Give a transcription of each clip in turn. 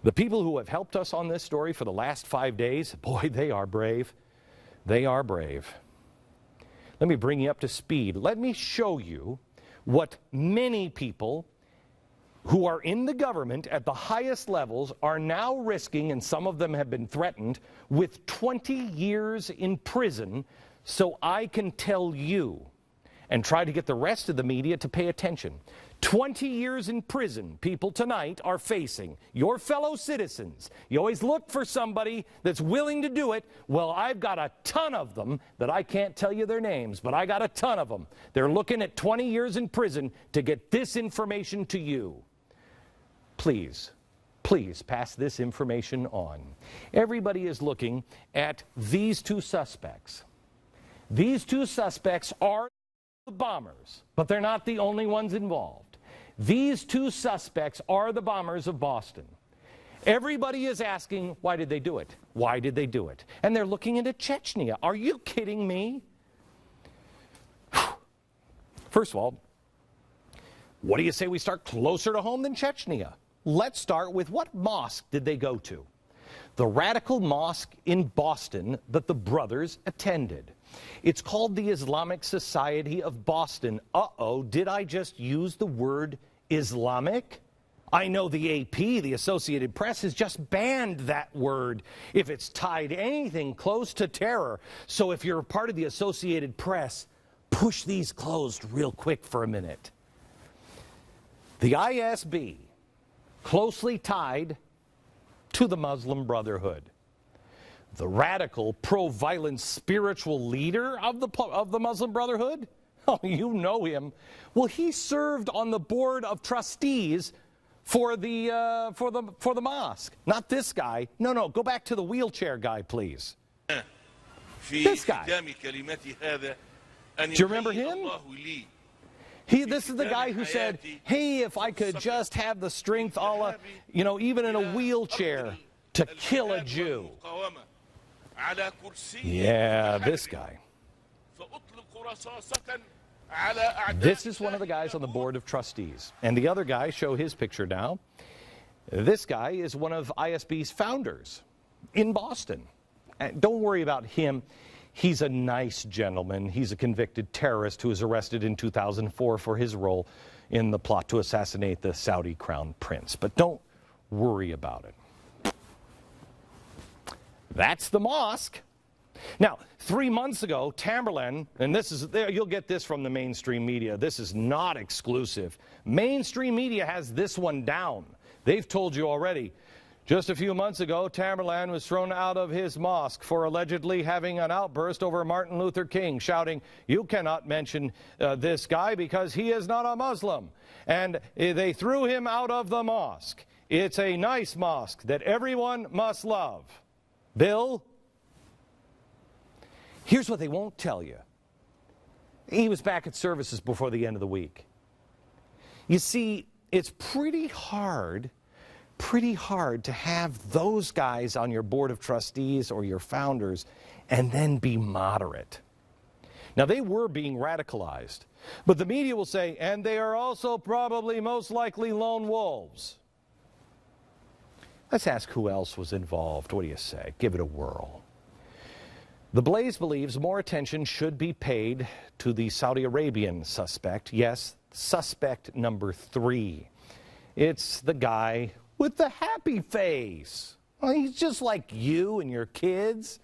The people who have helped us on this story for the last 5 days, boy, they are brave. They are brave. Let me bring you up to speed. Let me show you what many people who are in the government at the highest levels are now risking, and some of them have been threatened, with 20 years in prison, so I can tell you and try to get the rest of the media to pay attention. 20 years in prison, people tonight are facing, your fellow citizens. You always look for somebody that's willing to do it. Well, I've got a ton of them that I can't tell you their names, but I got a ton of them. They're looking at 20 years in prison to get this information to you. Please, please pass this information on. Everybody is looking at these two suspects. These two suspects are the bombers, but they're not the only ones involved. These two suspects are the bombers of Boston. Everybody is asking, why did they do it? Why did they do it? And they're looking into Chechnya. Are you kidding me? First of all, what do you say we start closer to home than Chechnya? Let's start with, what mosque did they go to? The radical mosque in Boston that the brothers attended. It's called the Islamic Society of Boston. Uh-oh, did I just use the word Islamic? I know the AP, the Associated Press, has just banned that word if it's tied to anything close to terror. So if you're a part of the Associated Press, push these closed real quick for a minute. The ISB, closely tied to the Muslim Brotherhood. The radical, pro-violence spiritual leader of the Muslim Brotherhood? Oh, you know him. Well, he served on the board of trustees for the mosque. Not this guy. No, go back to the wheelchair guy, please. This guy. Do you remember him? This is the guy who said, hey, if I could just have the strength, Allah, even in a wheelchair, to kill a Jew. Yeah, this guy. This is one of the guys on the board of trustees. And the other guy, show his picture now. This guy is one of ISB's founders in Boston. Don't worry about him. He's a nice gentleman. He's a convicted terrorist who was arrested in 2004 for his role in the plot to assassinate the Saudi crown prince. But don't worry about it. That's the mosque. Now, 3 months ago, Tamerlan, and you'll get this from the mainstream media. This is not exclusive. Mainstream media has this one down. They've told you already. Just a few months ago, Tamerlan was thrown out of his mosque for allegedly having an outburst over Martin Luther King, shouting, "You cannot mention this guy because he is not a Muslim." And they threw him out of the mosque. It's a nice mosque that everyone must love. Bill? Here's what they won't tell you. He was back at services before the end of the week. You see, it's pretty hard to have those guys on your board of trustees or your founders and then be moderate. Now, they were being radicalized, but the media will say, and they are also probably most likely lone wolves. Let's ask who else was involved. What do you say? Give it a whirl. The Blaze believes more attention should be paid to the Saudi Arabian suspect. Yes, suspect number 3. It's the guy with the happy face. Well, he's just like you and your kids.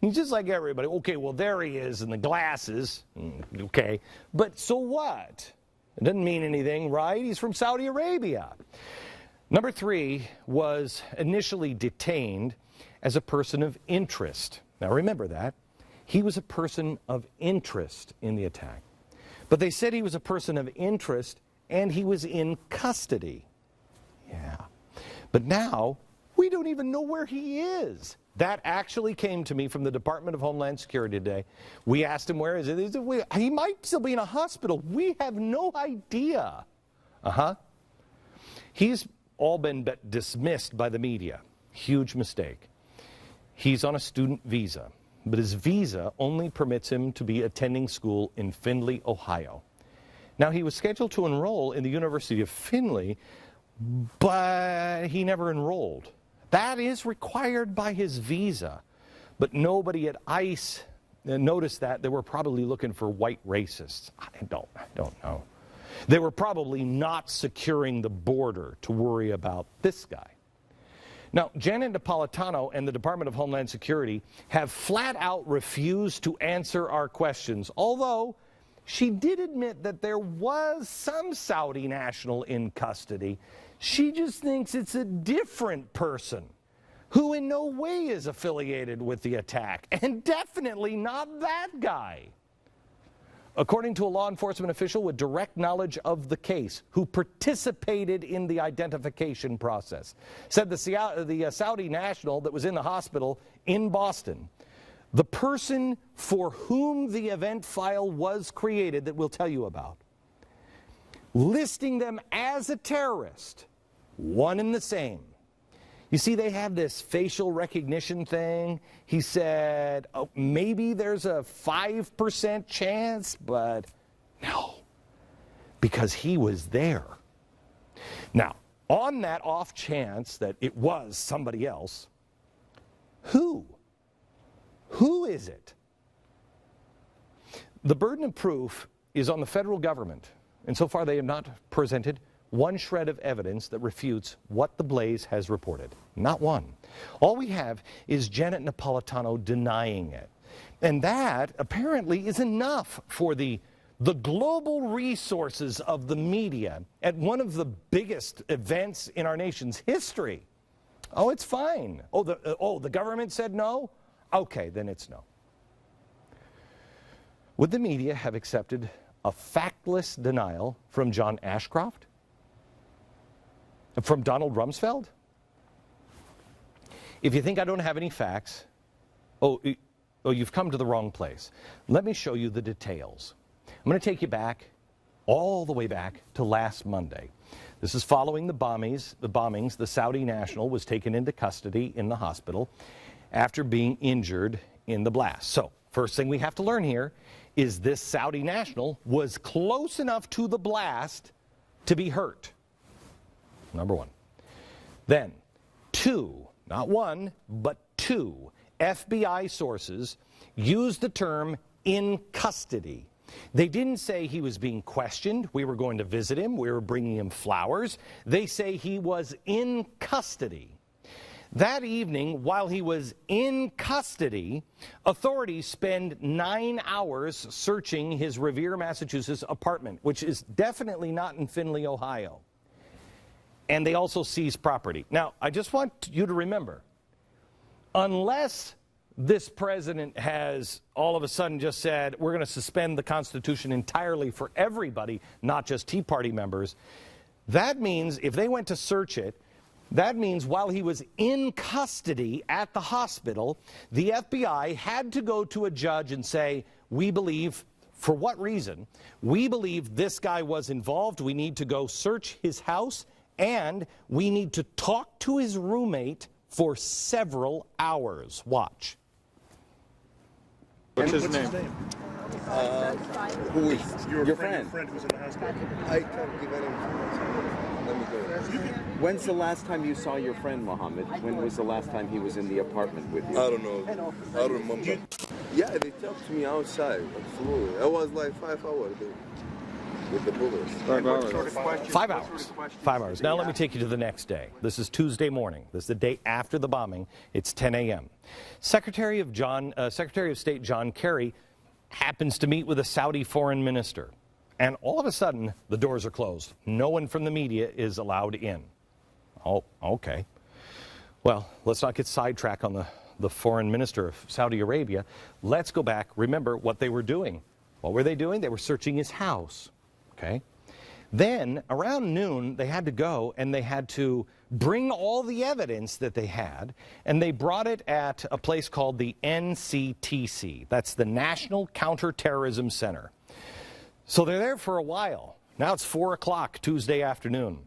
He's just like everybody. Okay, well, there he is in the glasses. Okay, but so what? It doesn't mean anything, right? He's from Saudi Arabia. Number 3 was initially detained as a person of interest. Now remember that. He was a person of interest in the attack. But they said he was a person of interest and he was in custody. Yeah. But now, we don't even know where he is. That actually came to me from the Department of Homeland Security today. We asked him, where is it? He might still be in a hospital. We have no idea. He's all been dismissed by the media. Huge mistake. He's on a student visa, but his visa only permits him to be attending school in Findlay, Ohio. Now, he was scheduled to enroll in the University of Findlay but he never enrolled. That is required by his visa. But nobody at ICE noticed that. They were probably looking for white racists. I don't know. They were probably not securing the border to worry about this guy. Now, Janet Napolitano and the Department of Homeland Security have flat out refused to answer our questions, although she did admit that there was some Saudi national in custody. She just thinks it's a different person who in no way is affiliated with the attack, and definitely not that guy. According to a law enforcement official with direct knowledge of the case, who participated in the identification process, said the Saudi national that was in the hospital in Boston, the person for whom the event file was created that we'll tell you about, listing them as a terrorist, one and the same. You see, they have this facial recognition thing. He said, oh, maybe there's a 5% chance, but no, because he was there. Now, on that off chance that it was somebody else, who? Who is it? The burden of proof is on the federal government, and so far they have not presented one shred of evidence that refutes what the Blaze has reported. Not one. All we have is Janet Napolitano denying it. And that apparently is enough for the global resources of the media at one of the biggest events in our nation's history. Oh, it's fine. Oh, the government said no? Okay, then it's no. Would the media have accepted a factless denial from John Ashcroft? From Donald Rumsfeld? If you think I don't have any facts, you've come to the wrong place. Let me show you the details. I'm going to take you back, all the way back to last Monday. This is following the bombings. The Saudi national was taken into custody in the hospital after being injured in the blast. So, first thing we have to learn here is this Saudi national was close enough to the blast to be hurt. Number one. Then, two, not one, but two FBI sources used the term in custody. They didn't say he was being questioned. We were going to visit him. We were bringing him flowers. They say he was in custody. That evening, while he was in custody, authorities spend 9 hours searching his Revere, Massachusetts apartment, which is definitely not in Findlay, Ohio. And they also seize property. Now, I just want you to remember, unless this president has all of a sudden just said, we're going to suspend the Constitution entirely for everybody, not just Tea Party members, that means if they went to search it, that means while he was in custody at the hospital, the FBI had to go to a judge and say, we believe, for what reason? We believe this guy was involved. We need to go search his house. And we need to talk to his roommate for several hours. Watch. What's his name? Who is your friend? Your friend who's in the hospital. I can't give any information. Let me go. When's the last time you saw your friend, Mohammed? When was the last time he was in the apartment with you? I don't know. I don't remember. Yeah, they talked to me outside. Absolutely. I was like 5 hours there with the bullets. 5 hours. 5 hours. 5 hours. Now let me take you to the next day. This is Tuesday morning. This is the day after the bombing. It's 10 a.m. Secretary of State John Kerry happens to meet with a Saudi foreign minister. And all of a sudden, the doors are closed. No one from the media is allowed in. Oh, okay. Well, let's not get sidetracked on the foreign minister of Saudi Arabia. Let's go back. Remember what they were doing. What were they doing? They were searching his house. Okay. Then, around noon, they had to go and they had to bring all the evidence that they had, and they brought it at a place called the NCTC. That's the National Counterterrorism Center. So they're there for a while. Now it's 4 o'clock Tuesday afternoon.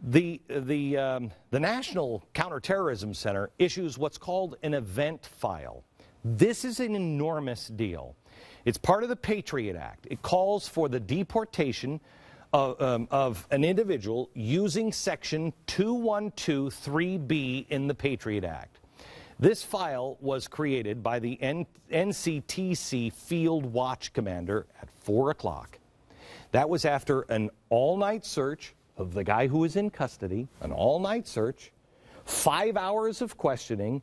The National Counterterrorism Center issues what's called an event file. This is an enormous deal. It's part of the Patriot Act. It calls for the deportation of an individual using Section 2123B in the Patriot Act. This file was created by the NCTC Field Watch Commander at 4 o'clock. That was after an all-night search of the guy who was in custody, an all-night search, 5 hours of questioning,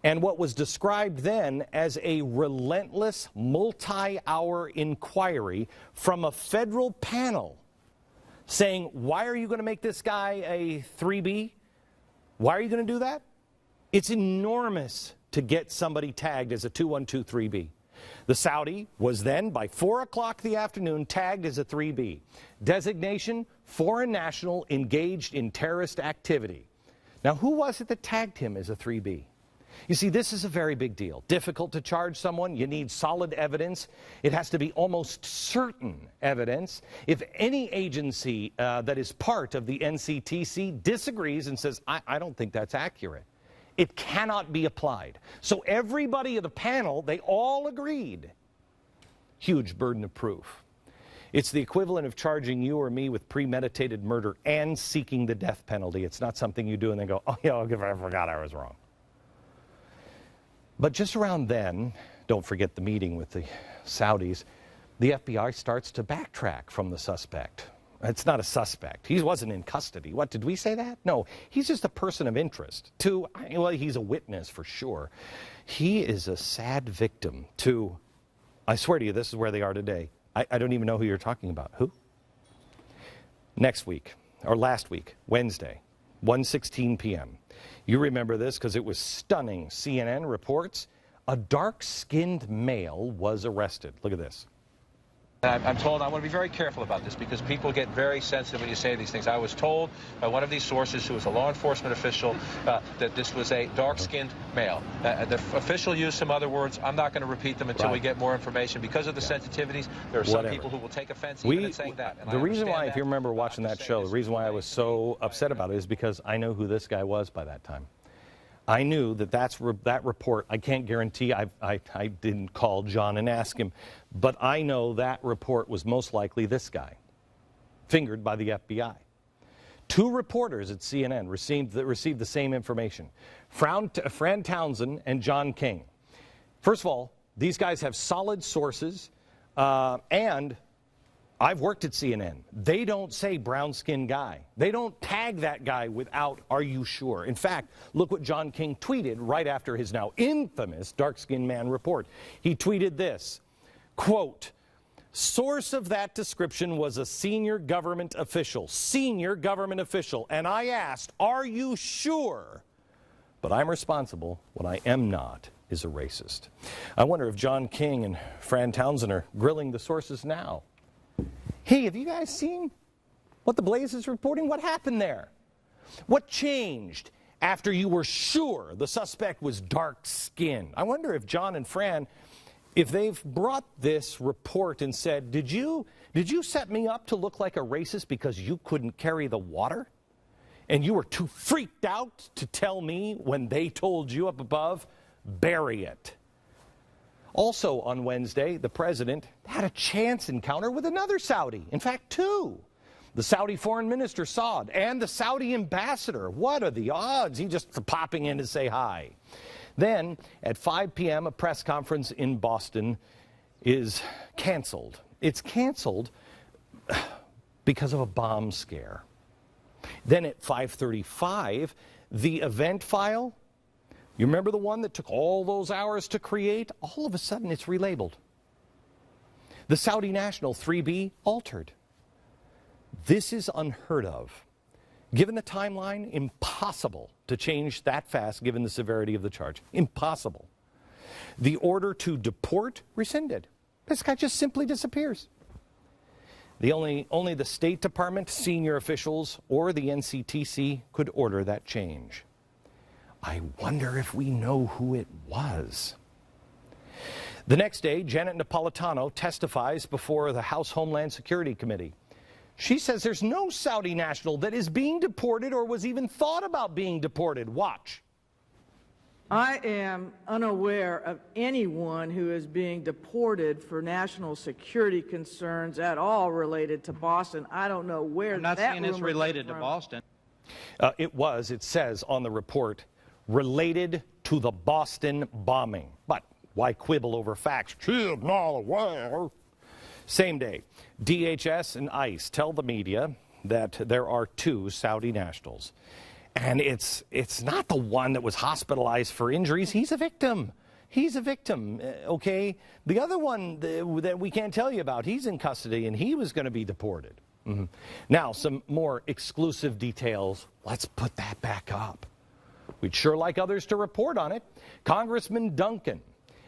and what was described then as a relentless multi-hour inquiry from a federal panel saying, why are you going to make this guy a 3B? Why are you going to do that? It's enormous to get somebody tagged as a 2123B. The Saudi was then, by 4 o'clock the afternoon, tagged as a 3B. Designation, foreign national engaged in terrorist activity. Now, who was it that tagged him as a 3B? You see, this is a very big deal. Difficult to charge someone. You need solid evidence. It has to be almost certain evidence. If any agency that is part of the NCTC disagrees and says, I don't think that's accurate, it cannot be applied. So everybody of the panel, they all agreed. Huge burden of proof. It's the equivalent of charging you or me with premeditated murder and seeking the death penalty. It's not something you do and then go, oh, yeah, I forgot I was wrong. But just around then, don't forget the meeting with the Saudis, the FBI starts to backtrack from the suspect. It's not a suspect. He wasn't in custody. What, did we say that? No, he's just a person of interest. Well, he's a witness for sure. He is a sad victim to, I swear to you, this is where they are today. I don't even know who you're talking about. Who? Next week, or last week, Wednesday, 1:16 p.m. You remember this because it was stunning. CNN reports a dark-skinned male was arrested. Look at this. I'm told I want to be very careful about this because people get very sensitive when you say these things. I was told by one of these sources who was a law enforcement official that this was a dark-skinned male. The official used some other words. I'm not going to repeat them until we get more information. Because of the sensitivities, there are some people who will take offense even in saying that. The reason why, if you remember watching that show, the reason why I was so upset about it is because I know who this guy was by that time. I knew that report, I can't guarantee, I didn't call John and ask him, but I know that report was most likely this guy, fingered by the FBI. 2 reporters at CNN received the same information, Fran Townsend and John King. First of all, these guys have solid sources, and I've worked at CNN. They don't say brown-skinned guy. They don't tag that guy without, are you sure? In fact, look what John King tweeted right after his now infamous dark-skinned man report. He tweeted this, quote, source of that description was a senior government official, and I asked, are you sure? But I'm responsible. What I am not is a racist. I wonder if John King and Fran Townsend are grilling the sources now. Hey, have you guys seen what the Blaze is reporting? What happened there? What changed after you were sure the suspect was dark-skinned? I wonder if John and Fran, if they've brought this report and said, did you set me up to look like a racist because you couldn't carry the water? And you were too freaked out to tell me when they told you up above, bury it. Also on Wednesday, the president had a chance encounter with another Saudi. In fact, 2. The Saudi foreign minister, Saud, and the Saudi ambassador. What are the odds? He just popping in to say hi. Then, at 5 p.m., a press conference in Boston is canceled. It's canceled because of a bomb scare. Then at 5:35, the event file, you remember the one that took all those hours to create? All of a sudden, it's relabeled. The Saudi National 3B altered. This is unheard of. Given the timeline, impossible to change that fast given the severity of the charge. Impossible. The order to deport rescinded. This guy just simply disappears. Only the State Department, senior officials, or the NCTC could order that change. I wonder if we know who it was. The next day, Janet Napolitano testifies before the House Homeland Security Committee. She says there's no Saudi national that is being deported or was even thought about being deported. Watch. I am unaware of anyone who is being deported for national security concerns at all related to Boston. I don't know where I'm not that saying it's rumor related came to from. Boston. It says on the report, related to the Boston bombing. But why quibble over facts? She's not aware. Same day, DHS and ICE tell the media that there are 2 Saudi nationals. And it's not the one that was hospitalized for injuries. He's a victim. He's a victim, okay? The other one that we can't tell you about, he's in custody and he was going to be deported. Now, some more exclusive details. Let's put that back up. We'd sure like others to report on it. Congressman Duncan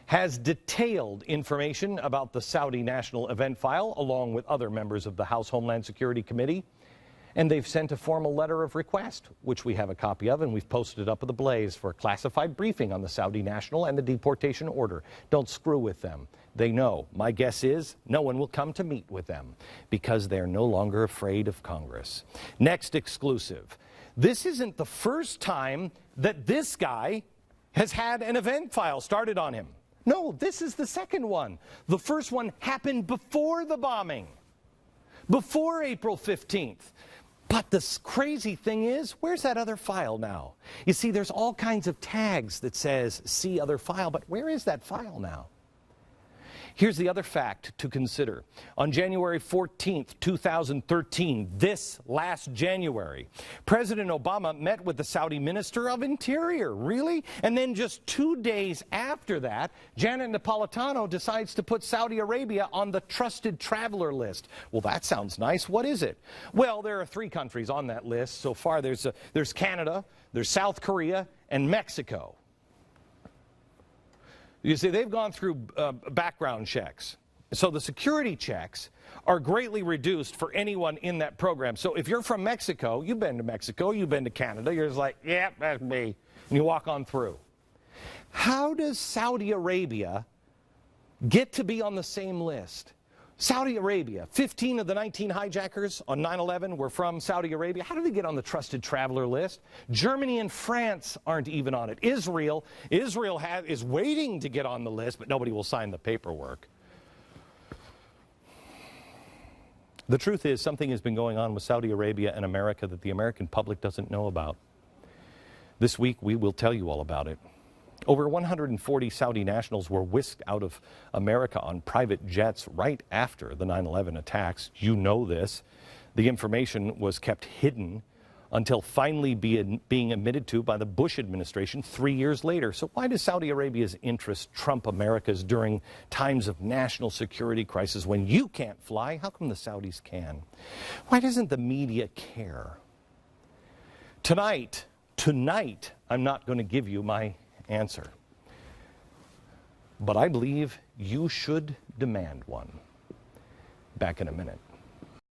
has detailed information about the Saudi national event file, along with other members of the House Homeland Security Committee. And they've sent a formal letter of request, which we have a copy of, and we've posted it up at the Blaze for a classified briefing on the Saudi national and the deportation order. Don't screw with them. They know. My guess is no one will come to meet with them because they're no longer afraid of Congress. Next exclusive. This isn't the first time that this guy has had an event file started on him. No, this is the second one. The first one happened before the bombing, before April 15th. But the crazy thing is, where's that other file now? You see, there's all kinds of tags that says, see other file, but where is that file now? Here's the other fact to consider. On January 14th, 2013, this last January, President Obama met with the Saudi Minister of Interior. Really? And then just 2 days after that, Janet Napolitano decides to put Saudi Arabia on the trusted traveler list. Well, that sounds nice. What is it? Well, there are 3 countries on that list so far. There's Canada, there's South Korea, and Mexico. You see, they've gone through background checks. So the security checks are greatly reduced for anyone in that program. So if you're from Mexico, you've been to Mexico, you've been to Canada, you're just like, yeah, that's me. And you walk on through. How does Saudi Arabia get to be on the same list? Saudi Arabia, 15 of the 19 hijackers on 9/11 were from Saudi Arabia. How did they get on the trusted traveler list? Germany and France aren't even on it. Israel is waiting to get on the list, but nobody will sign the paperwork. The truth is, something has been going on with Saudi Arabia and America that the American public doesn't know about. This week, we will tell you all about it. Over 140 Saudi nationals were whisked out of America on private jets right after the 9/11 attacks. You know this. The information was kept hidden until finally being admitted to by the Bush administration 3 years later. So why does Saudi Arabia's interest trump America's during times of national security crisis? When you can't fly, how come the Saudis can? Why doesn't the media care? Tonight, I'm not going to give you my answer. But I believe you should demand one. Back in a minute.